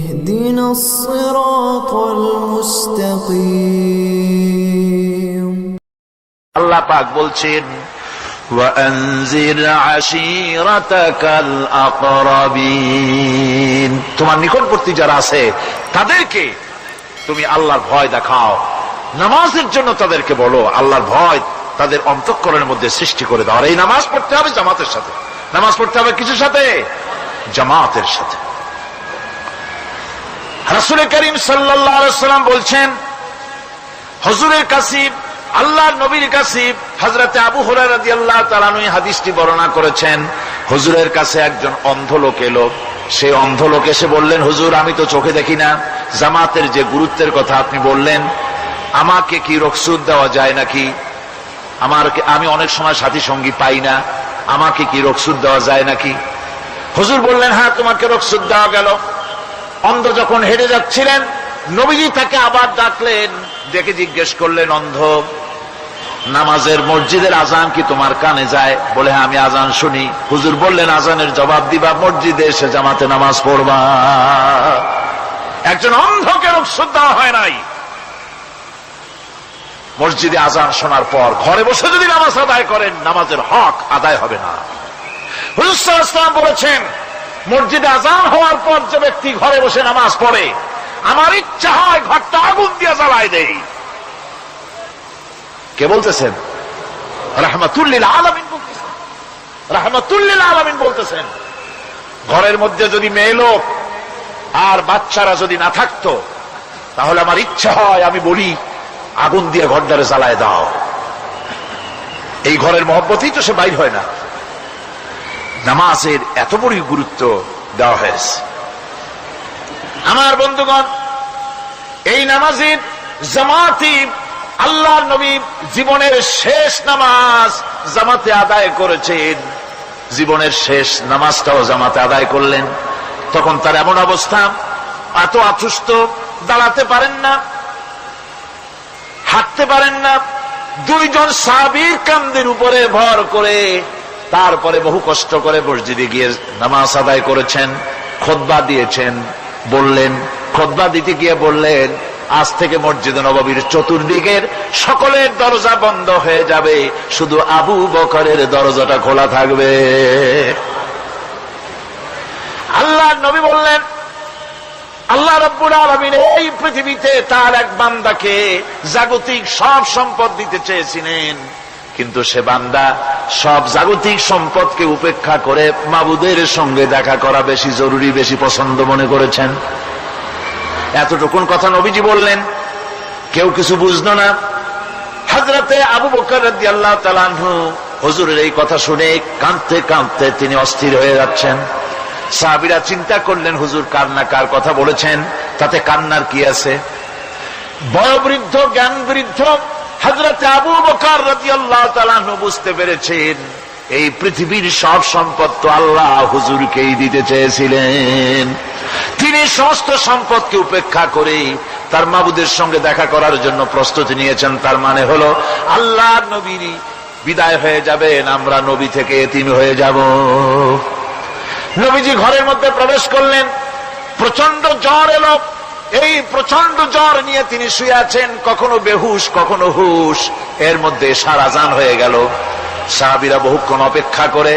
اهدنا الصراط المستقيم আল্লাহ পাক বলছেন وأنذر عشيرتك الأقربين তোমার নিকটবর্তী যারা আছে তাদেরকে তুমি আল্লাহর ভয় দেখাও, নামাজের জন্য তাদেরকে বলো, আল্লাহর ভয় তাদের অন্তঃকরণের মধ্যে সৃষ্টি করে দাও। আর এই নামাজ পড়তে হবে জামাতের সাথে, নামাজ পড়তে হবে কিছুর সাথে, জামাতের সাথে। রাসূল করিম সাল্লাল্লাহু আলাইহি ওয়াসাল্লাম বলছেন, হুজুরের কাছে আল্লাহর নবীর কাছে হযরতে আবু হুরায়রা রাদিয়াল্লাহু তাআলা আনহু হাদিসটি বর্ণনা করেছেন। হুজুরের কাছে একজন অন্ধ লোক এলো। সেই অন্ধ লোক এসে বললেন, হুজুর আমি তো চোখে দেখি না, জামাতের যে গুরুত্বের কথা আপনি বললেন, আমাকে কি রুখসত দেওয়া যায় নাকি? আমি অনেক সময় সাথী সঙ্গী পাই না, আমাকে কি রুখসত দেওয়া যায় নাকি? হুজুর বললেন, হ্যাঁ তোমাকে রুখসত দেওয়া গেল। অন্ধ যখন হেঁটে যাচ্ছিলেন, নবীজি তাকে আবার ডাকলেন, ডেকে জিজ্ঞেস করলেন, অন্ধ নামাজের মসজিদের আজান কি তোমার কানে যায়? বলে, হ্যাঁ আমি আজান শুনি। হুজুর বললেন, আজানের জবাব দিবা, মসজিদে এসে জামাতে নামাজ পড়বা। একজন অন্ধকে রুখসত দেওয়া হয় নাই। মসজিদে আজান শোনার পর ঘরে বসে যদি নামাজ আদায় করেন, নামাজের হক আদায় হবে না। হুজুর সাল্লাল্লাহু আলাইহি ওয়াসাল্লাম বলেছেন, মসজিদে আজান হওয়ার পর যে ব্যক্তি ঘরে বসে নামাজ পড়ে, আমার ইচ্ছা হয় ঘরটা আগুন দিয়ে জ্বালায় দেই। কে বলতেছেন? রাহমাতুল লিল আলামিন বলতেছেন, রাহমাতুল লিল আলামিন বলতেছেন। ঘরের মধ্যে যদি মেয়ে লোক আর বাচ্চারা যদি না থাকতো, তাহলে আমার ইচ্ছা হয় আমি বলি আগুন দিয়ে ঘরটারে জ্বালায় দাও। এই ঘরের মহব্বতেই তো সে বাইর হয় না। নামাজের এত বড় গুরুত্ব দেওয়া হয়েছে। আমার বন্ধুগণ, এই নামাজের জামাতি আল্লাহর নবী জীবনের শেষ নামাজ জামাতে আদায় করেছেন। জীবনের শেষ নামাজটাও জামাতে আদায় করলেন। তখন তার এমন অবস্থা, এত অসুস্থ, দাঁড়াতে পারেন না, হাঁটতে পারেন না। দুইজন সাহাবীর কাঁধের উপরে ভর করে তারপরে বহু কষ্ট করে মসজিদে গিয়ে নামাজ আদায় করেছেন। খুতবা দিয়েছেন, বললেন, খুতবা দিতে গিয়ে বললেন, আজ থেকে মসজিদ নববীর চতুর্দিকের সকলের দরজা বন্ধ হয়ে যাবে, শুধু আবু বকরের দরজাটা খোলা থাকবে। আল্লাহর নবী বললেন, আল্লাহ রাব্বুল আলামিন এই পৃথিবীতে তার এক বান্দাকে জাগতিক সব সম্পদ দিতে চেয়েছিলেন, কিন্তু সে বান্দা সব জাগতিক সম্পদকে উপেক্ষা করে মাবুদের সঙ্গে দেখা করা বেশি জরুরি, বেশি পছন্দ মনে করেছেন। এতটুকুন কথা নবীজি বললেন, কেউ কিছু বুঝলো না। হযরতে আবু বকর রাদিয়াল্লাহু তাআলা আনহু হুজুরের এই কথা শুনে কাঁদতে কাঁদতে তিনি অস্থির হয়ে যাচ্ছেন। সাহাবীরা চিন্তা করলেন, হুজুর কার না কার কথা বলেছেন, তাতে কান্নার কি আছে? বয়োবৃদ্ধ, জ্ঞান বৃদ্ধ হযরতে আবু বকর রাদিয়াল্লাহু তাআলা আনহু বুঝতে পেরেছেন, এই পৃথিবীর সব সম্পদ তো আল্লাহ হুজুরকেই দিতে চেয়েছিলেন। তিনি সমস্ত সম্পদকে উপেক্ষা করে তার মাবুদের সঙ্গে দেখা করার জন্য প্রস্তুতি নিয়েছেন। তার মানে হলো আল্লাহর নবী বিদায় হয়ে যাবেন, আমরা নবী থেকে এতিম হয়ে যাব। নবীজি ঘরের মধ্যে প্রবেশ করলেন, প্রচন্ড জ্বর এলো। এই প্রচন্ড জ্বর নিয়ে তিনি শুয়ে আছেন, কখনো বেহুশ কখনো হুশ। এর মধ্যে সারা আজান হয়ে গেল। সাহাবীরা বহুক্ষণ অপেক্ষা করে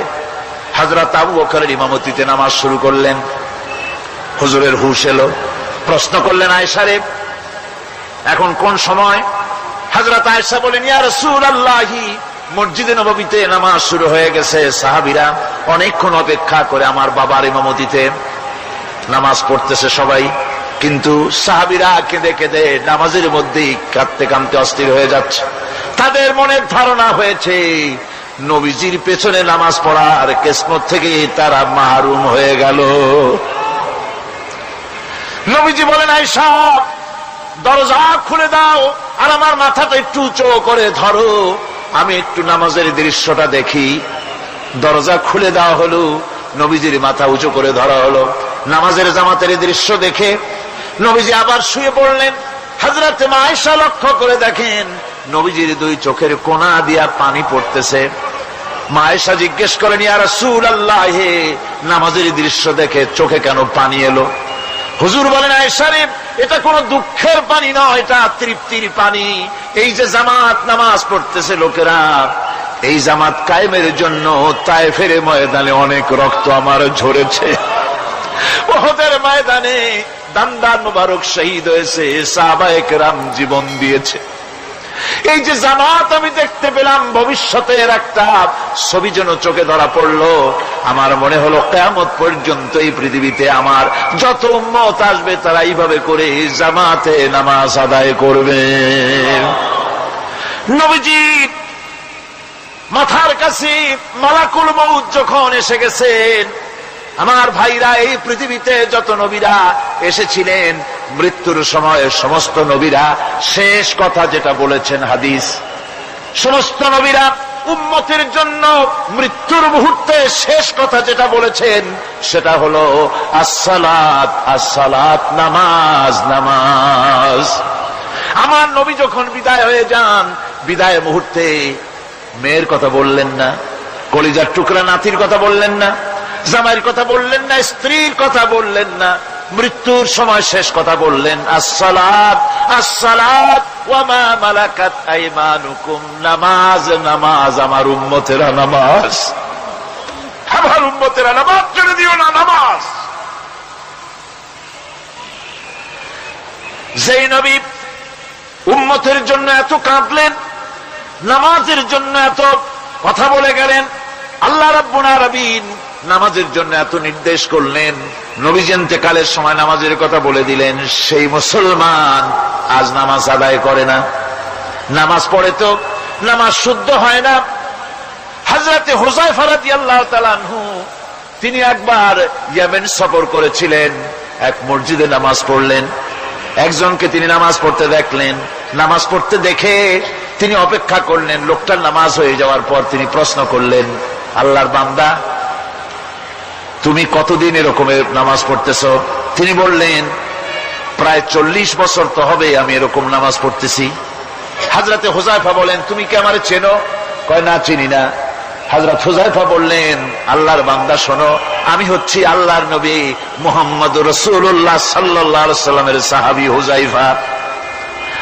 হযরত আবু বকরের ইমামতিতে নামাজ শুরু করলেন। হুজুরের হুশ এলো, প্রশ্ন করলেন, আয়েশা রে এখন কোন সময়? হযরত আয়েশা বলেন, ইয়া রাসূলুল্লাহ, মসজিদে নববীতে নামাজ শুরু হয়ে গেছে। সাহাবীরা অনেকক্ষণ অপেক্ষা করে আমার বাবার ইমামতিতে নামাজ পড়তেছে সবাই, কিন্তু সাহাবীরা কেঁদে কেঁদে নামাজের মধ্যেই কাঁদতে কাঁদতে অস্থির হয়ে যাচ্ছে। তাদের মনের ধারণা হয়েছে নবীজির পেছনে নামাজ পড়ার কিসমত থেকে তারা মাহরুম হয়ে গেল। নবীজি বলেন, আয়েশা দরজা খুলে দাও আর আমার মাথাটা একটু উঁচু করে ধরো, আমি একটু নামাজের দৃশ্যটা দেখি। দরজা খুলে দেওয়া হলো, নবীজির মাথা উঁচু করে ধরা হলো। নামাজের জামাতের দৃশ্য দেখে নবীজি আবার শুয়ে পড়লেন। হযরত আয়েশা লক্ষ্য করে দেখেন নবীজির দুই চোখের কোনা দিয়া পানি পড়তেছে। মা আয়েশা জিজ্ঞেস করেন, ইয়া রাসূলুল্লাহ, নামাজের দৃশ্য দেখে চোখে কেন পানি এলো? হুজুর বলেন, আয়েশা রে, এটা কোনো দুঃখের পানি নয়, এটা তৃপ্তির পানি। এই যে জামাত নামাজ পড়তেছে লোকেরা, এই জামাত কায়েমের জন্য তায়েফের ময়দানে অনেক রক্ত আমার ঝরেছে, উহুদের ময়দানে দান্দান মুবারক শহীদ হয়েছে, সাহাবায়ে কেরাম জীবন দিয়েছে। এই যে জামাত আমি দেখতে পেলাম, ভবিষ্যতের একটা ছবি যেন চোখে ধরা পড়লো। আমার মনে হলো কিয়ামত পর্যন্ত এই পৃথিবীতে আমার যত উম্মত আসবে তারা এইভাবে করে জামাতে নামাজ আদায় করবে। নবীজি মাথার কাছে মালাকুল মউত যখন এসে গেছেন, আমার ভাইরা, এই পৃথিবীতে যত নবীরা এসেছিলেন, মৃত্যুর সময় সমস্ত নবীরা শেষ কথা যেটা বলেছেন, হাদিস, সমস্ত নবীরা উম্মতের জন্য মৃত্যুর মুহূর্তে শেষ কথা যেটা বলেছেন সেটা হলো আসসালাত, আসসালাত, নামাজ, নামাজ। আমার নবী যখন বিদায় হয়ে যান, বিদায় মুহূর্তে মেয়ের কথা বললেন না, কলিজার টুকরা নাতির কথা বললেন না, জামাইয়ের কথা বললেন না, স্ত্রীর কথা বললেন না, মৃত্যুর সময় শেষ কথা বললেন আসসালাত, আসসালাত ওয়া মা মালাকাত আইমানুকুম, নামাজ, নামাজ, আমার উম্মতেরা নামাজ, আমার উম্মতেরা নামাজ ছেড়ে দিও না, নামাজ। যেই নবী উম্মতের জন্য এত কাঁদলেন, নামাজের জন্য এত কথা বলে গেলেন, আল্লাহ রাব্বুল আলামিন নামাজের জন্য এত নির্দেশ করলেন, নবীজি ইন্তেকালের সময় নামাজের কথা বলে দিলেন, সেই মুসলমান আজ নামাজ আদায় করে না, নামাজ পড়ে তো নামাজ শুদ্ধ হয় না। হযরতে হুযায়ফা রাদিয়াল্লাহু তাআলা আনহু, তিনি একবার ইয়েমেন সফর করেছিলেন, এক মসজিদে নামাজ পড়লেন, একজনকে তিনি নামাজ পড়তে দেখলেন, নামাজ পড়তে দেখে তিনি অপেক্ষা করলেন, লোকটার নামাজ হয়ে যাওয়ার পর তিনি প্রশ্ন করলেন, আল্লাহর বান্দা, তুমি কতদিন এরকমের নামাজ পড়তেছো? তিনি বললেন, প্রায় 40 বছর তো হবে আমি এরকম নামাজ পড়তেছি। হযরতে হুযায়ফা বলেন, তুমি কি আমারে চেনো? কয়, না, চিনি না। হযরত হুযায়ফা বললেন, আল্লাহর বান্দা শোনো, আমি হচ্ছি আল্লাহর নবী মুহাম্মদুর রাসূলুল্লাহ সাল্লাল্লাহু আলাইহি ওয়াসাল্লামের সাহাবী হুযায়ফা।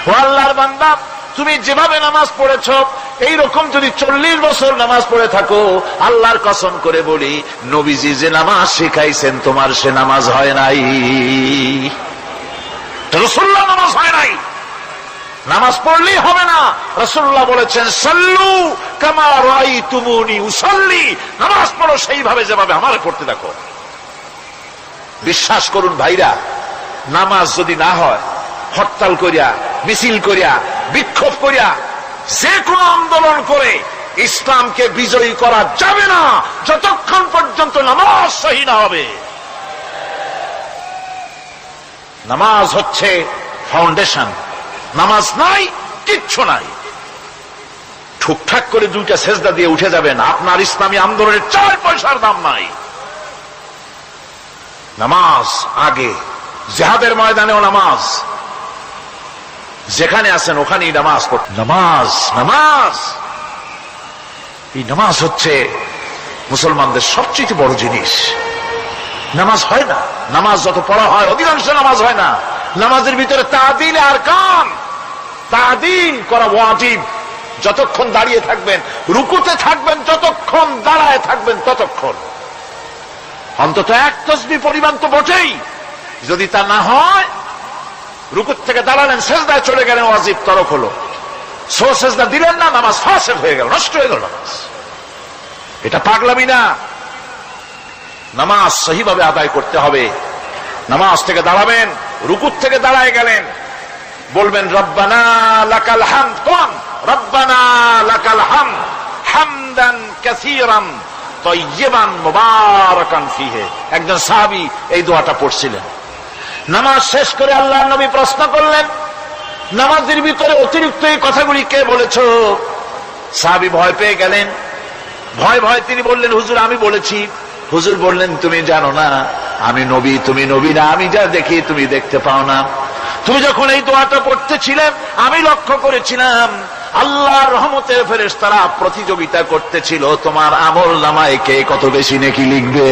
ও আল্লাহর বান্দা, তুমি যেভাবে নামাজ পড়েছ এইরকম যদি 40 বছর নামাজ পড়ে থাকো, আল্লাহর কসম করে বলি, নবীজি যে নামাজ শিখাইছেন তোমার সে নামাজ হয় নাই, রাসূলুল্লাহ নামাজ হয় নাই, নামাজ পড়লেই হবে না। রাসূলুল্লাহ বলেছেন, সাল্লু কামা রাআইতুমুনি উসাল্লি, নামাজ পড়ো সেইভাবে যেভাবে আমারে পড়তে দেখো। বিশ্বাস করুন ভাইরা, নামাজ যদি না হয়, হরতাল করিয়া, মিছিল করিয়া, বিক্ষোভ করিয়া, যে কোনো আন্দোলন করে ইসলামকে বিজয়ী করা যাবে না যতক্ষণ পর্যন্ত নামাজ সহি না হবে। নামাজ হচ্ছে ফাউন্ডেশন, নামাজ নাই কিচ্ছু নাই। ঠুকঠাক করে 2টা সেজদা দিয়ে উঠে যাবেন, আপনার ইসলামী আন্দোলনের 4 পয়সার দাম নাই। নামাজ আগে, জিহাদের ময়দানেও নামাজ, যেখানে আছেন ওখানেই নামাজ পড়তে। নামাজ, নামাজ, এই নামাজ হচ্ছে মুসলমানদের সবচেয়ে বড় জিনিস। নামাজ হয় না, নামাজ যত পড়া হয় অধিকাংশ নামাজ হয় না। নামাজের ভিতরে তাদিল আর কাম, তাদিল করা ওয়াজিব। যতক্ষণ দাঁড়িয়ে থাকবেন, রুকুতে থাকবেন, যতক্ষণ দাঁড়ায় থাকবেন ততক্ষণ অন্তত 1 তাসবিহ পরিমাণ তো বটেই। যদি তা না হয়, রুকুত থেকে দাঁড়ালেন, সেজদায় চলে গেলেন, ওয়াজিব তরক হলো, সো সেজদা দিলেন না, নামাজ ফাসেদ হয়ে গেল, নষ্ট হয়ে গেল নামাজ। এটা পাগলামি না, নামাজ সহিভাবে আদায় করতে হবে। নামাজ থেকে দাঁড়াবেন, রুকুত থেকে দাঁড়ায় গেলেন, বলবেন রব্বানা লাকাল হামদ, কোন রব্বানা লাকাল হামদ হামদান কাসীরান তাইয়্যিবান মুবারাকান ফীহি। একজন সাহাবী এই দোয়াটা পড়ছিলেন। নামাজ শেষ করে আল্লাহর নবী প্রশ্ন করলেন, নামাজের ভিতরে অতিরিক্ত এই কথাগুলি কে বলেছ? সাহাবী ভয় পেয়ে গেলেন। ভয় ভয় তিনি বললেন, হুজুর আমি বলেছি। হুজুর বললেন, তুমি জানো না আমি নবী, তুমি নবী না, আমি যা দেখি তুমি দেখতে পাও না। তুমি যখন এই দোয়াটা পড়তেছিলে আমি লক্ষ্য করেছিলাম আল্লাহর রহমতের ফেরেশতারা প্রতিযোগিতা করতেছিল তোমার আমল নামায় কে কত বেশি নেকি লিখবে।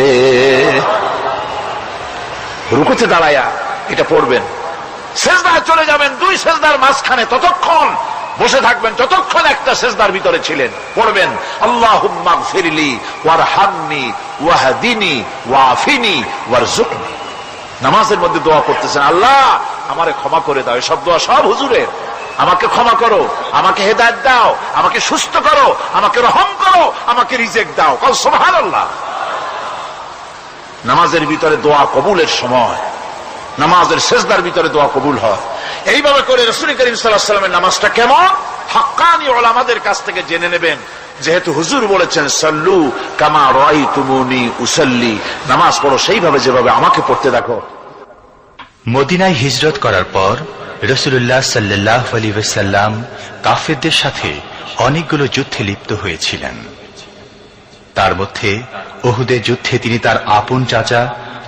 রুকুতে দাঁড়ায়া এটা পড়বেন। সেজদায় চলে যাবেন, দুই সেজদার মাঝখানে ততক্ষণ বসে থাকবেন যতক্ষণ একটা সেজদার ভিতরে ছিলেন। পড়বেন আল্লাহুম্মা গফিরলি ওয়ারহামনি ওয়াহদিনি ওয়াআফিনি ওয়ারযুকনি। নামাজের মধ্যে দোয়া করতেছেন, আল্লাহ আমারে ক্ষমা করে দাও। এসব দোয়া সব হুজুরের। আমাকে ক্ষমা করো, আমাকে হেদায়েত দাও, আমাকে সুস্থ করো, আমাকে রহম করো, আমাকে রিজিক দাও। কল সুবহানাল্লাহ। নামাজের ভিতরে দোয়া কবুলের সময়, নামাজের সেজদার ভিতরে দোয়া কবুল হয়। এইভাবে করে রাসূল করিম সাল্লাল্লাহু আলাইহি ওয়াসাল্লামের নামাজটা কেমন হাক্কানি উলামাদের কাছ থেকে জেনে নেবেন। যেহেতু হুজুর বলেছেন সাল্লু কামা রাআইতুমুনি উসাল্লি, নামাজ পড়ো সেইভাবে যেভাবে আমাকে পড়তে দেখো। মদিনায় হিজরত করার পর রাসূলুল্লাহ সাল্লাল্লাহু আলাইহি ওয়াসাল্লাম কাফেরদের সাথে অনেকগুলো যুদ্ধে লিপ্ত হয়েছিলেন। তার মধ্যে উহুদের যুদ্ধে তিনি তার আপন চাচা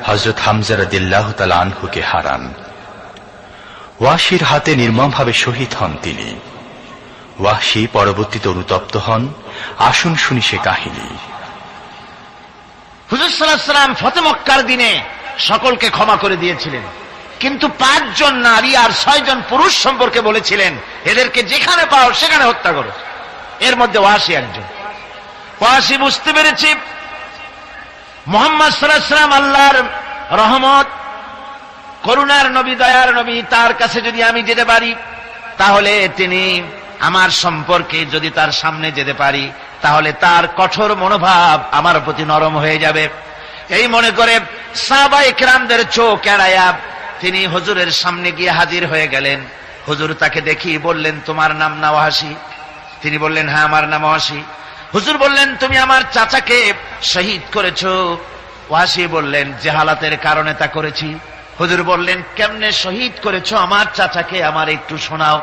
হযরত হামজা রাদিয়াল্লাহু তাআলা আনহুকে হারান। ওয়াহশীর হাতে নির্মমভাবে শহীদ হন তিনি। ওয়াহশী পরবর্তীতে অনুতপ্ত হন। আসুন শুনি সে কাহিনী। হুজুর সাল্লাল্লাহু আলাইহি ওয়াসাল্লাম ফতহ মক্কার দিনে সকলকে ক্ষমা করে দিয়েছিলেন, কিন্তু 5 জন নারী আর 6 জন পুরুষ সম্পর্কে বলেছিলেন এদেরকে যেখানে পাও সেখানে হত্যা করো। এর মধ্যে ওয়াহশী একজন। ওয়াহশী বুঝতে পেরেছি মুহাম্মদ সাল্লাল্লাহু আলাইহি ওয়াসাল্লাম আল্লাহর রহমত, করুণার নবী, দয়ার নবী, তার কাছে যদি আমি যেতে পারি তাহলে তিনি আমার সম্পর্কে যদি তার সামনে যেতে পারি তাহলে তার কঠোর মনোভাব আমার প্রতি নরম হয়ে যাবে। এই মনে করে সাহাবায়ে কেরামদের চোখ এড়ায়া তিনি হুজুরের সামনে গিয়ে হাজির হয়ে গেলেন। হুজুর তাকে দেখি বললেন, তোমার নাম না ওয়াহশী? তিনি বললেন, হ্যাঁ আমার নাম ওয়াহশী। হুজুর বললেন, তুমি আমার চাচাকে শহীদ করেছো? ওয়াহশী বললেন, জাহালাতের কারণে তা করেছি। হুজুর বললেন, কেমনে শহীদ করেছো আমার চাচাকে, আমার একটু শোনাও।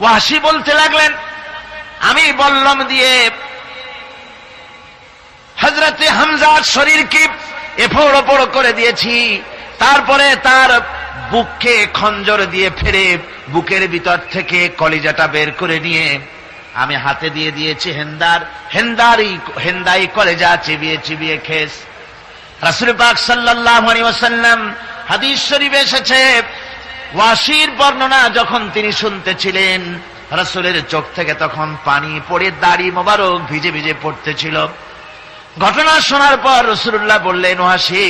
ওয়াহশী বলতে লাগলেন, আমি বল্লম দিয়ে হযরতে হামজার শরীরকে এফোড় ওপড় করে দিয়েছি, তারপরে তার বুককে খঞ্জর দিয়ে ফেরে বুকের ভিতর থেকে কলিজাটা বের করে নিয়ে আমি হাতে দিয়ে দিয়েছি হেন্দাই কলেজা চিবিয়ে চিবিয়ে খেস। রাসূল পাক সাল্লাল্লাহু আলাইহি ওয়াসাল্লাম হাদিস শরীফে এসেছে, ওয়াহশীর বর্ণনা যখন তিনি শুনতেছিলেন রাসূলের চোখ থেকে তখন পানি পড়ে দাড়ি মোবারক ভিজে ভিজে পড়তেছিল। ঘটনা শোনার পর রাসূলুল্লাহ বললেন, ওয়াহশী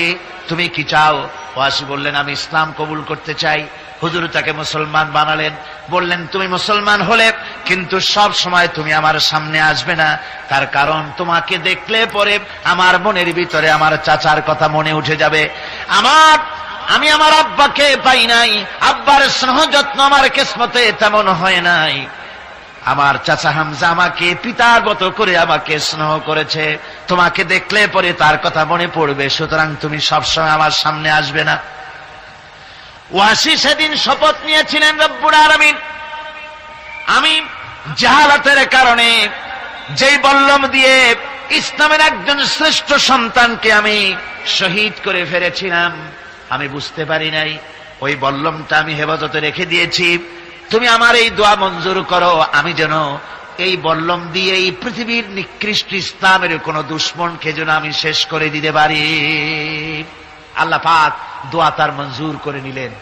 তুমি কি চাও? ওয়াহশী বললেন, আমি ইসলাম কবুল করতে চাই। হুজুর তাকে মুসলমান বানালেন। বললেন, তুমি মুসলমান হলে কিন্তু সব সময় তুমি আমার সামনে আসবে না, তার কারণ তোমাকে দেখলে পরে আমার মনের ভিতরে আমার চাচার কথা মনে উঠে যাবে। আমি আমার আব্বাকে পাই নাই, আব্বার স্নেহ যত্ন আমার কিসমতে তেমন হয় নাই। আমার চাচা হামজা আমাকে পিতার মতো করে আমাকে স্নেহ করেছে, তোমাকে দেখলে পরে তার কথা মনে পড়বে, সুতরাং তুমি সবসময় আমার সামনে আসবে না। ওয়াহশী সেদিন শপথ নিয়েছিলেন, রব্বুল আলামিন আমি জাহালাতের কারণে যেই বল্লম দিয়ে ইসলামের একজন শ্রেষ্ঠ সন্তানকে আমি শহীদ করে ফেলেছিলাম, আমি বুঝতে পারি নাই, ওই বল্লমটা আমি হেফাজতে রেখে দিয়েছি। তুমি আমার এই দোয়া মঞ্জুর করো, আমি যেন এই বল্লম দিয়ে এই পৃথিবীর নিকৃষ্ট ইসলামের কোন দুশমনকে যেন আমি শেষ করে দিতে পারি। আল্লাহ পাক দোয়া তার মঞ্জুর করে নিলেন।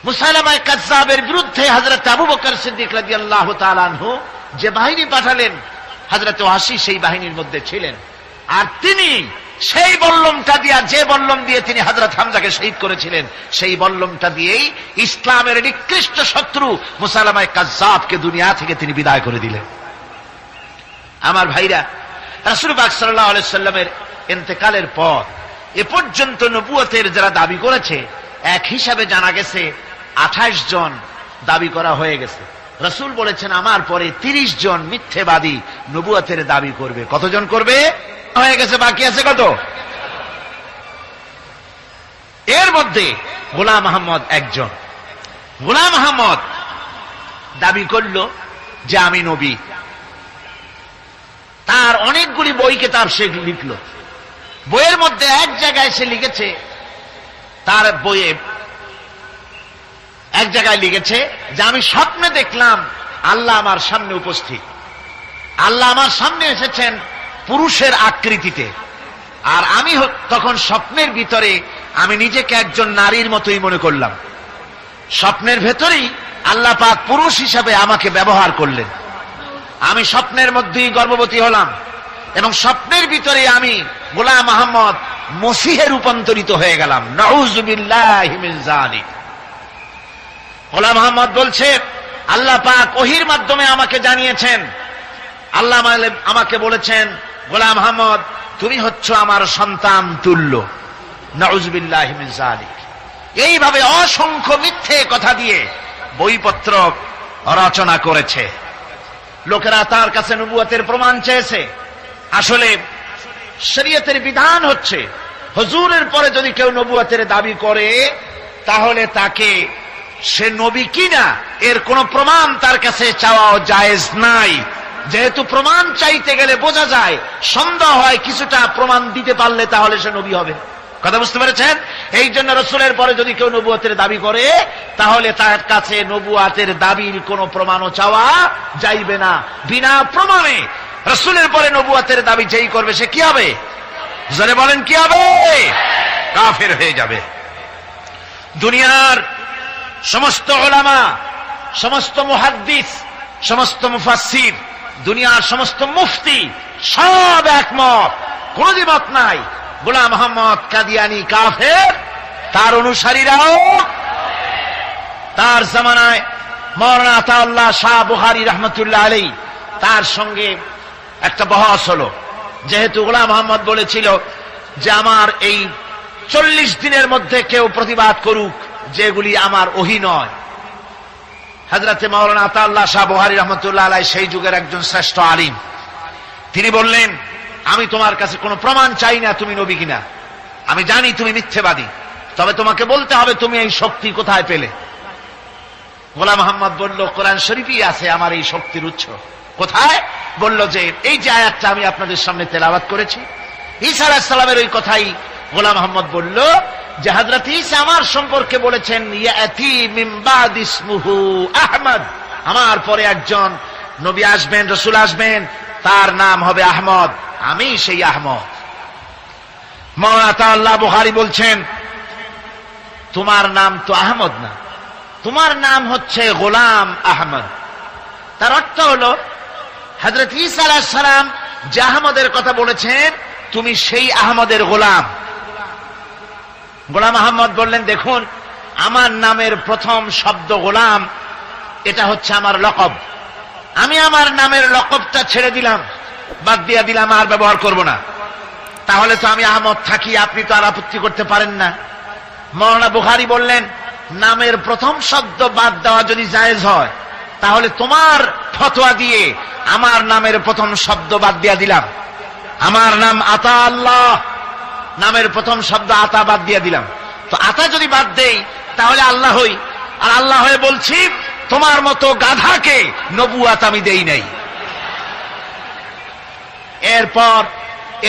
মুসাইলামা কাযযাবের বিরুদ্ধে হযরত আবু বকর সিদ্দিক রাদিয়াল্লাহু তাআলা আনহু যে বাহিনী পাঠালেন, হযরত ওয়াহশী সেই বাহিনীর মধ্যে ছিলেন। আর তিনি সেই বল্লমটা দিয়া, যে বল্লম দিয়ে তিনি হযরত হামজাকে শহীদ করেছিলেন, সেই বল্লমটা দিয়েই ইসলামের নিকৃষ্ট শত্রু মুসাইলামা কাযযাবকে দুনিয়া থেকে তিনি বিদায় করে দিলেন। আমার ভাইরা, রাসূল পাক সাল্লাল্লাহু আলাইহি সাল্লামের ইন্তেকালের পর এ পর্যন্ত নবুয়তের যারা দাবি করেছে, এক হিসাবে জানা গেছে 28 জন দাবি করা হয়ে গেছে। রাসূল বলেছেন আমার পরে 30 জন মিথ্যেবাদী নবুয়তের দাবি করবে। কতজন করবে? হয়ে গেছে, বাকি আছে কত? এর মধ্যে গোলাম আহমদ একজন। গোলাম আহমদ দাবি করল যে আমি নবী। তার অনেকগুলি বই কিতাব সে লিখল। বইয়ের মধ্যে এক জায়গায় সে লিখেছে, তার বইয়ে এক জায়গায় লিখেছে যে আমি স্বপ্নে দেখলাম আল্লাহ আমার সামনে উপস্থিত। আল্লাহ আমার সামনে এসেছেন পুরুষের আকৃতিতে, আর আমি তখন স্বপ্নের ভিতরে আমি নিজেকে একজন নারীর মতোই মনে করলাম। স্বপ্নের ভেতরেই আল্লাহ পাক পুরুষ হিসাবে আমাকে ব্যবহার করলেন। আমি স্বপ্নের মধ্যেই গর্ভবতী হলাম এবং স্বপ্নের ভিতরে আমি গোলাম আহমদ মসিহে রূপান্তরিত হয়ে গেলাম। নাউযুবিল্লাহি মিন যালিক। গোলাম আহমদ বলছে, আল্লাহ পাক ওহীর মাধ্যমে আমাকে জানিয়েছেন, আল্লাহ আমাকে বলেছেন, গোলাম আহমদ তুমি হচ্ছ আমার সন্তান তুল্য। নাউযুবিল্লাহি মিন যালিক। এইভাবে অসংখ্য মিথ্যে কথা দিয়ে বইপত্র রচনা করেছে। লোকেরা তার কাছে নবুয়তের প্রমাণ চেয়েছে। আসলে শরীয়তের বিধান হচ্ছে, হুজুরের পরে যদি কেউ নবুয়তের দাবি করে তাহলে তাকে সে নবী কিনা এর কোনো প্রমাণ তার কাছে চাওয়াও জায়েজ নাই। যেহেতু প্রমাণ চাইতে গেলে বোঝা যায়, সন্দেহ হয় কিছুটা, প্রমাণ দিতে পারলে তাহলে সে নবী হবে। কথা বুঝতে পেরেছেন? এই জন্য রাসূলের পরে যদি কেউ নবুয়তের দাবি করে তাহলে তার কাছে নবুয়তের দাবির কোনো প্রমাণও চাওয়া যাইবে না। বিনা প্রমাণে রাসূলের পরে নবুয়তের দাবি যেই করবে সে কি হবে? জোরে বলেন কি হবে? কাফের হয়ে যাবে। দুনিয়ার সমস্ত উলামা, সমস্ত মুহাদ্দিস, সমস্ত মুফাসসির, দুনিয়ার সমস্ত মুফতি সব একমত, কোন দ্বিমত নাই, গোলাম আহমদ কাদিয়ানী কাফের, তার অনুসারীরাও। তার জামানায় মাওলানা আতাউল্লাহ শাহ বুখারী রাহমাতুল্লাহ আলাইহি তার সঙ্গে একটা বহস হলো। যেহেতু গোলাম আহমদ বলেছিল যে আমার এই 40 দিনের মধ্যে কেউ প্রতিবাদ করুক যেগুলি আমার ওহী নয়। হযরতে মাওলানা আতাউল্লাহ শাহ বুখারী রাহমাতুল্লাহ আলাইহি সেই যুগের একজন শ্রেষ্ঠ আলিম, তিনি বললেন, আমি তোমার কাছে কোনো প্রমাণ চাই না তুমি নবী কিনা। আমি জানি তুমি মিথ্যেবাদী, তবে তোমাকে বলতে হবে তুমি এই শক্তি কোথায় পেলে। গোলাম আহমদ বলল, কোরআন শরীফই আছে আমার এই শক্তির উৎস। কোথায়? বলল যে এই যে আয়াতটা আমি আপনাদের সামনে তেলাওয়াত করেছি, ঈসা আলাইহিস সালামের ওই কথাই গোলাম আহমদ বলল যে হযরত ঈসা আমার সম্পর্কে বলেছেন, ইয়াতি মিন বাদ ইসমুহু আহমদ, আমার পরে একজন নবী আসবেন, রাসূল আসবেন, তার নাম হবে আহমদ, আমি সেই আহমদ। মাওলানা আতাউল্লাহ বুখারী বলছেন, তোমার নাম তো আহমদ না, তোমার নাম হচ্ছে গোলাম আহমদ। তার অর্থ হলো হযরত ঈসা আলাইহিস সালাম যে আহমদের কথা বলেছেন তুমি সেই আহমদের গোলাম। গোলাম আহমদ বললেন, দেখুন আমার নামের প্রথম শব্দ গোলাম, এটা হচ্ছে আমার লকব। আমি আমার নামের লকবটা ছেড়ে দিলাম, বাদ দিয়ে দিলাম, আর ব্যবহার করব না। তাহলে তো আমি আহমদ থাকি, আপনি তো আর আপত্তি করতে পারেন না। মাওলানা বুখারী বললেন, নামের প্রথম শব্দ বাদ দেওয়া যদি জায়েজ হয় তাহলে তোমার ফতোয়া দিয়ে আমার নামের প্রথম শব্দ বাদ দিয়া দিলাম। আমার নাম আতা আল্লাহ, নামের প্রথম শব্দ আতা বাদ দিয়ে দিলাম। তো আতা যদি বাদ দেই তাহলে আল্লাহ হই, আর আল্লাহ হয়ে বলছি তোমার মতো গাধাকে নবুয়ত আমি দেই নাই। এরপর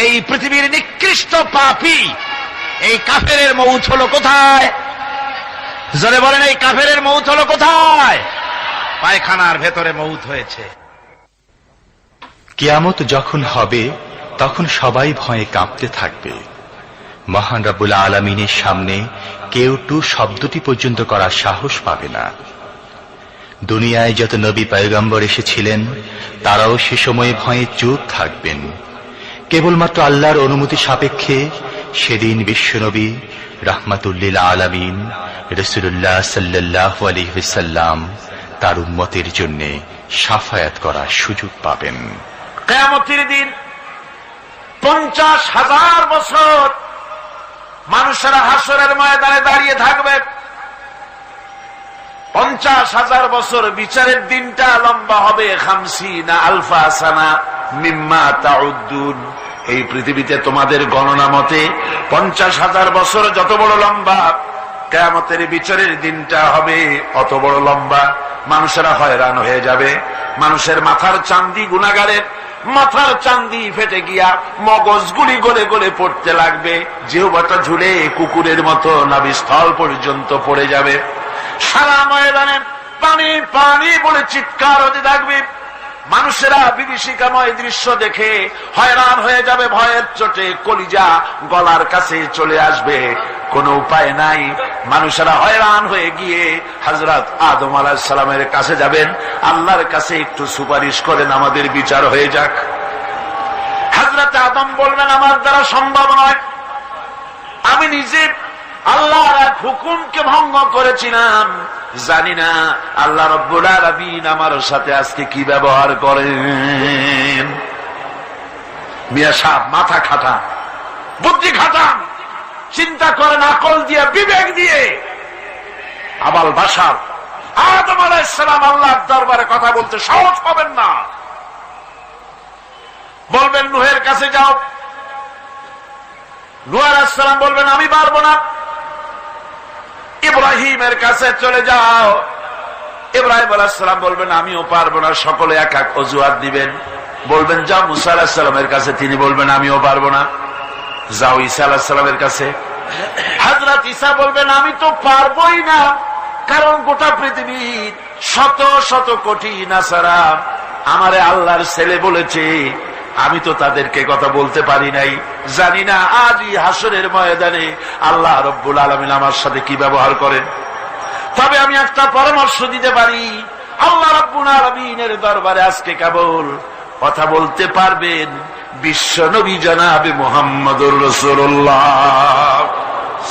এই পৃথিবীর নিকৃষ্ট পাপী এই কাফেরের মউত হলো কোথায়? জোরে বলেন, এই কাফেরের মউত হলো কোথায়? পায়খানার ভেতরে মউত হয়েছে। কিয়ামত যখন হবে তখন সবাই ভয়ে কাঁপতে থাকবে। মহান রব্বুল আলামিনের সামনে কেউ টু শব্দটি পর্যন্ত করার সাহস পাবে না। দুনিয়ায় যত নবী পয়গম্বর এসেছিলেন তারাও সে সময়ে ভয়ে চুপ থাকবেন। কেবলমাত্র আল্লাহর অনুমতি সাপেক্ষে সেদিন বিশ্বনবী রাহমাতুল্লিল আলামিন রাসূলুল্লাহ সাল্লাল্লাহু আলাইহি ওয়াসাল্লাম তার উম্মতের জন্য শাফায়াত করার সুযোগ পাবেন। কিয়ামতের দিন 50,000 বছর মানুষেরা হাসরের ময়দানে দাঁড়িয়ে থাকবে। 50,000 বছর বিচারের দিনটা লম্বা হবে 50 আলফা সানা মিম্মা তাউদ্দুন। এই পৃথিবীতে তোমাদের গণনা মতে 50,000 বছর যত বড় লম্বা, কিয়ামতের বিচারের দিনটা হবে অত বড় লম্বা। মানুষেরা হয়রান হয়ে যাবে। মানুষের মাথার চান্দি, গুনাহগারের মাথার চান্দি ফেটে গিয়া মগজগুলি গলে গলে পড়তে লাগবে। জিহ্বাটা ঝুলে কুকুরের মতো নাভিস্থল পর্যন্ত পড়ে যাবে। সারা ময়দানে পানি পানি বলে চিৎকার হতে থাকবে। মানুষেরা বিভীষিকাময় দৃশ্য দেখে হয়রান হয়ে যাবে, ভয়ের চোটে কলিজা গলার কাছে চলে আসবে, কোনো উপায় নাই। মানুষেরা হয়রান হয়ে গিয়ে হযরত আদম আলাইহিস সালামের কাছে যাবেন, আল্লাহর কাছে একটু সুপারিশ করেন আমাদের বিচার হয়ে যাক। হযরত আদম বলবেন আমার দ্বারা সম্ভব নয়, আমি নিজে আল্লাহর এক হুকুমকে ভঙ্গ করেছিলাম, জানি না আল্লাহ রাব্বুল আলামিন আমার সাথে আজকে কি ব্যবহার করেন। মিয়া সাহেব মাথা খাটান, বুদ্ধি খাটান, চিন্তা করেন, আকল দিয়ে, বিবেক দিয়ে। আবাল বাশার আদম আলাইহিস সালাম আল্লাহর দরবারে কথা বলতে সাহস পাবেন না। বলবেন নূহের কাছে যাও, নূহ আলাইহিস সালাম বলবেন আমি পারবো না। ইব্রাহিমের কাছে চলে যাও, ইব্রাহিম আলাইহিস সালাম বলবেন আমিও পারবো না। সকলে এক এক অজুহাত দিবেন। বলবেন যাও মুসা আলাইহিস সালামের কাছে, তিনি বলবেন আমিও পারবো না। যাও ঈসা আলাইহিস সালামের কাছে, হযরত ঈসা বলবেন আমি তো পারবোই না, কারণ গোটা পৃথিবীর শত শত কোটি নাসারা আমারে আল্লাহর ছেলে বলেছে, আমি তো তাদেরকে কথা বলতে পারি নাই, জানি না আজই হাসরের ময়দানে আল্লাহ রব্বুল আলামিন আমার সাথে কি ব্যবহার করেন। তবে আমি একটা পরামর্শ দিতে পারি, আল্লাহ রব্বুল আলামিনের দরবারে আজকে কেবল কথা বলতে পারবেন বিশ্ব নবী জনাবে মুহাম্মদুর রাসূলুল্লাহ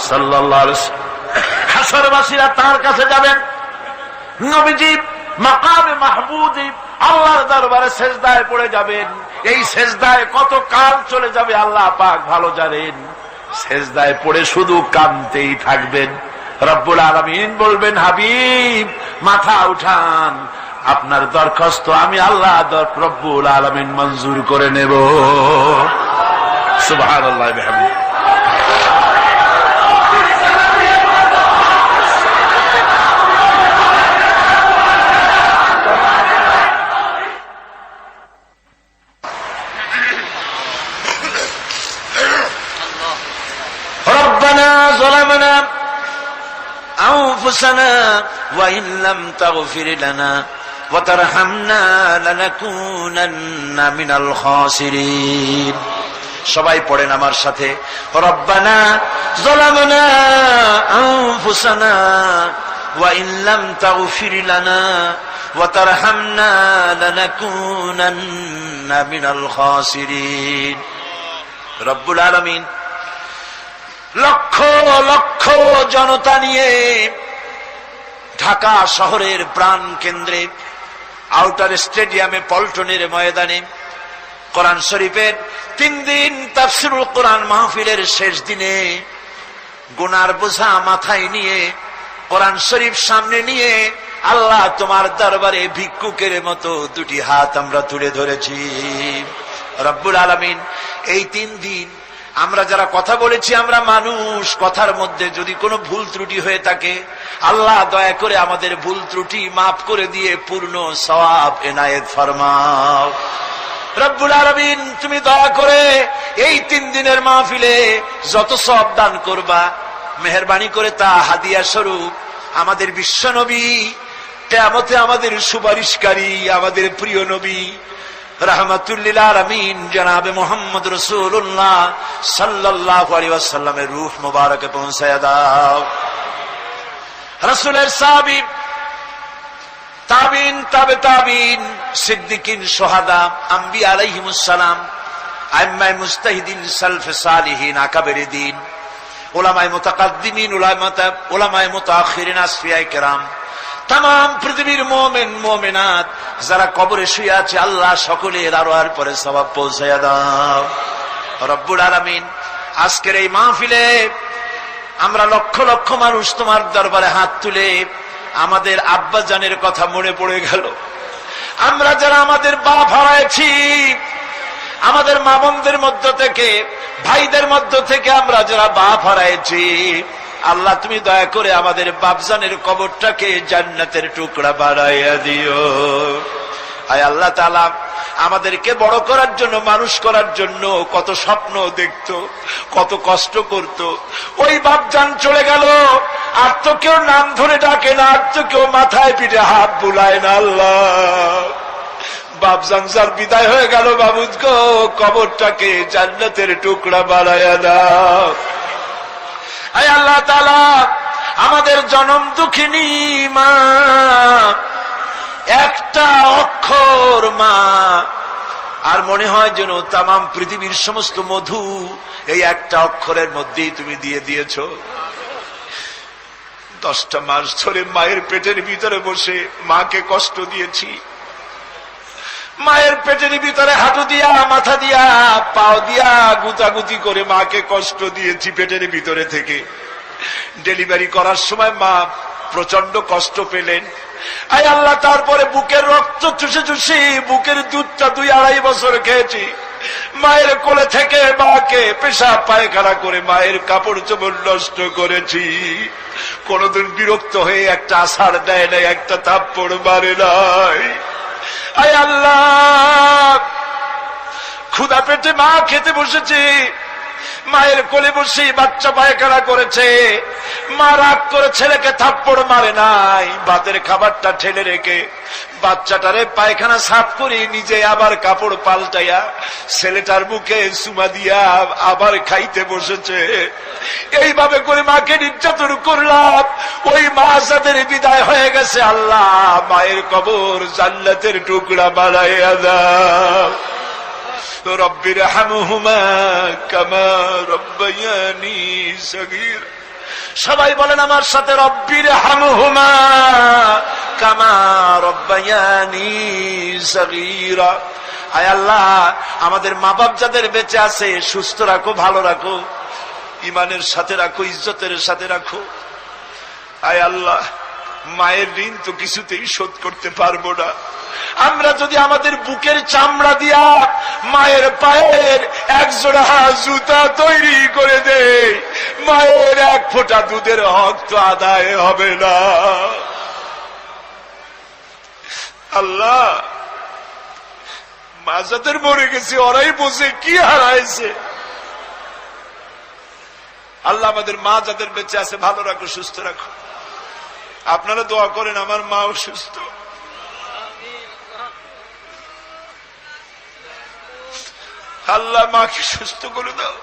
সাল্লাল্লাহু আলাইহি ওয়াসাল্লাম। হাসরবাসীরা তার কাছে যাবেন, নবীজি মাকামে মাহমুদে আল্লাহর দরবারে সেজদায় পড়ে যাবেন। এই সেজদায় কত কাল চলে যাবে আল্লাহ পাক ভালো জানেন। সেজদায় পড়ে শুধু কাঁদতেই থাকবেন। রব্বুল আলামিন বলবেন হাবিব মাথা উঠান, আপনার দরখাস্ত আমি আল্লাহ রব্বুল আলামিন মঞ্জুর করে নেব। সুবহানাল্লাহ বিহামদিহি। ظلمنا أنفسنا وإن لم تغفر لنا وترحمنا لنكونن من الخاسرين। সবাই পড়েন আমার সাথে, রব্বানা যালামনা আনফুসানা ওয়া ইন লাম তাগফির লানা ওয়া তারহামনা লানাকুনান্না মিনাল খাসিরিন। রব্বুল আলামিন লক্ষ লক্ষ জনতা নিয়ে ঢাকা শহরের প্রাণ কেন্দ্রে আউটার স্টেডিয়ামে পল্টনের ময়দানে কোরআন শরীফের 3 দিন তাফসীরুল কোরআন মাহফিলের শেষ দিনে গুনার বোঝা মাথায় নিয়ে কোরআন শরীফ সামনে নিয়ে আল্লাহ তোমার দরবারে ভিক্ষুকের মতো 2টি হাত আমরা তুলে ধরেছি। রব্বুল আলামিন এই 3 দিন আমরা যারা কথা বলেছি, আমরা মানুষ, কথার মধ্যে যদি কোনো ভুল ত্রুটি হয়ে থাকে আল্লাহ দয়া করে আমাদের ভুল ত্রুটি মাফ করে দিয়ে পূর্ণ সওয়াব এনায়েত ফরমাও। রব্বুল আলামিন তুমি দয়া করে এই 3 দিনের মাহফিলে যত সওয়াব দান করবা মেহেরবানি করে তা হাদিয়া স্বরূপ আমাদের বিশ্ব নবী, কিয়ামতে আমাদের সুপারিশকারী, আমাদের প্রিয় নবী রাহমাতুল লিল আলামিন জনাবে মুহাম্মদ রাসূলুল্লাহ সাল্লাল্লাহু আলাইহি ওয়াসাল্লামের রূহ মুবারকে পৌঁছায়া দাও। রাসূলের সাহাবী, তাবিন, তাবে তাবিন, সিদ্দিকিন, শুহাদা, আম্বিয়া আলাইহিমুস সালাম, আইম্মায়ে মুজতাহিদিন, সালফে সালিহিন, আকাবেরে দ্বীন, উলামায়ে মুতাকাদ্দিমিন, উলামায়ে মুতাআখিরিন, আসফিয়ায়ে কেরাম, তাম পৃথিবীর মুমিন মুমিনাত যারা কবরে শুয়ে আছে আল্লাহ সকলের আরোহার পরে সওয়াব পৌঁছায়া দাও। রব্বুল আলামিন আজকের এই মাহফিলে আমরা লক্ষ লক্ষ মানুষ তোমার দরবারে হাত তুলে আমাদের আব্বা জানের কথা মনে পড়ে গেল। আমরা যারা আমাদের বাপ হারাইছি, আমাদের মা বোনদের মধ্য থেকে, ভাইদের মধ্য থেকে আমরা যারা বাপ হারাইছি, আল্লাহ তুমি দয়া করে আমাদের বাপজানের কবরটাকে জান্নাতের টুকরা বানাইয়া দিও। আয় আল্লাহ তাআলা আমাদেরকে বড় করার জন্য, মানুষ করার জন্য কত স্বপ্ন দেখতো, কত কষ্ট করত। ওই বাপজান চলে গেল, আর তো কেউ নাম ধরে ডাকে না, আর তো কেউ মাথায় পিঠে হাত বুলায় না। আল্লাহ বাপ সংসার বিদায় হয়ে গেল, বাবুজ গো কবরটাকে জান্নাতের টুকরা বানায়া দাও। আয় আল্লাহ তাআলা, আমাদের জনম দুঃখিনী মা, একটা অক্ষর মা, আর মনে হয় যেন তামাম পৃথিবীর সমস্ত মধু এই একটা অক্ষরের মধ্যেই তুমি দিয়ে দিয়েছো। 10টা মাস ধরে মায়ের পেটের ভিতরে বসে মাকে কষ্ট দিয়েছি, মায়ের পেটের ভিতরে হাঁটু দিয়া, মাথা দিয়া, পাও দিয়া গুতাগুতি করে মাকে কষ্ট দিয়েছি পেটের ভিতরে থেকে। ডেলিভারি করার সময় মা প্রচন্ড কষ্ট পেলেন। আয় আল্লাহ, তারপরে বুকের রক্ত চুষে চুষে বুকের দুধটা 2-2.5 বছর খেয়েছি। মায়ের কোলে থেকে মাকে পেশাব পায়খানা করে মায়ের কাপড় চোপড় নষ্ট করেছি। কোনদিন বিরক্ত হয়ে একটা আছাড় দেয় নাই, একটা থাপ্পড় মারে নাই। আয় আল্লাহ, ক্ষুধা পেটে মা খেতে বসেছে, মায়ের কোলে বসে বাচ্চা পায়খানা করেছে, মা রাগ করে ছেলেকে থাপ্পড় মারে নাই, ভাতের খাবারটা ঠেলে রেখে বাচ্চাটারে পায়খানা সাফ করে নিজে আবার কাপড় পাল্টাইয়া ছেলেটার মুখে চুমা দিয়া আবার খাইতে বসেছে। এইভাবে করে মাকে নির্যাতন করলাম, ওই মা যাদের বিদায় হয়ে গেছে, আল্লাহ মায়ের কবর জান্নাতের টুকরা বানাইয়া দাও। রব্বির হামহুমা কামা রব্বায়ানি সগীর। সবাই বলেন আমার সাথে, রব্বির হামহুমা কামা রব্বায়ানি সগীরা। আয় আল্লাহ, আমাদের মা বাপ যাদের বেঁচে আছে সুস্থ রাখো, ভালো রাখো, ইমানের সাথে রাখো, ইজ্জতের সাথে রাখো। আয় আল্লাহ, মায়ের ঋণ তো কিছুতেই শোধ করতে পারবো না। আমরা যদি আমাদের বুকের চামড়া দিয়া মায়ের পায়ের 1 জোড়া জুতা তৈরি করে দেই, মায়ের 1 ফোঁটা দুধের হক তো আদায় হবে না। আল্লাহ, মা যাদের মরে গেছে ওরাই বোঝে কি হারাইছে। আল্লাহ আমাদের মা যাদের বেঁচে আছে ভালো রাখো, সুস্থ রাখো। আপনারা দোয়া করেন আমার মাও সুস্থ। আল্লাহ মাকে সুস্থ করে দাও।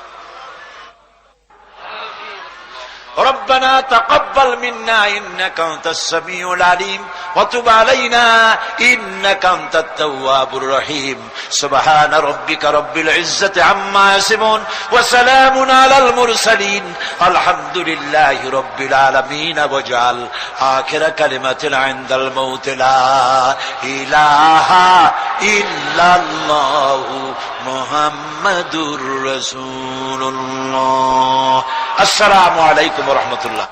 ربنا تقبل منا إنك أنت السميع العليم وتب علينا إنك أنت التواب الرحيم سبحان ربك رب العزة عما يصفون وسلام على المرسلين الحمد لله رب العالمين واجعل آخر كلمة عند الموت لا إله إلا الله محمد رسول الله। السلام عليكم ورحمة الله।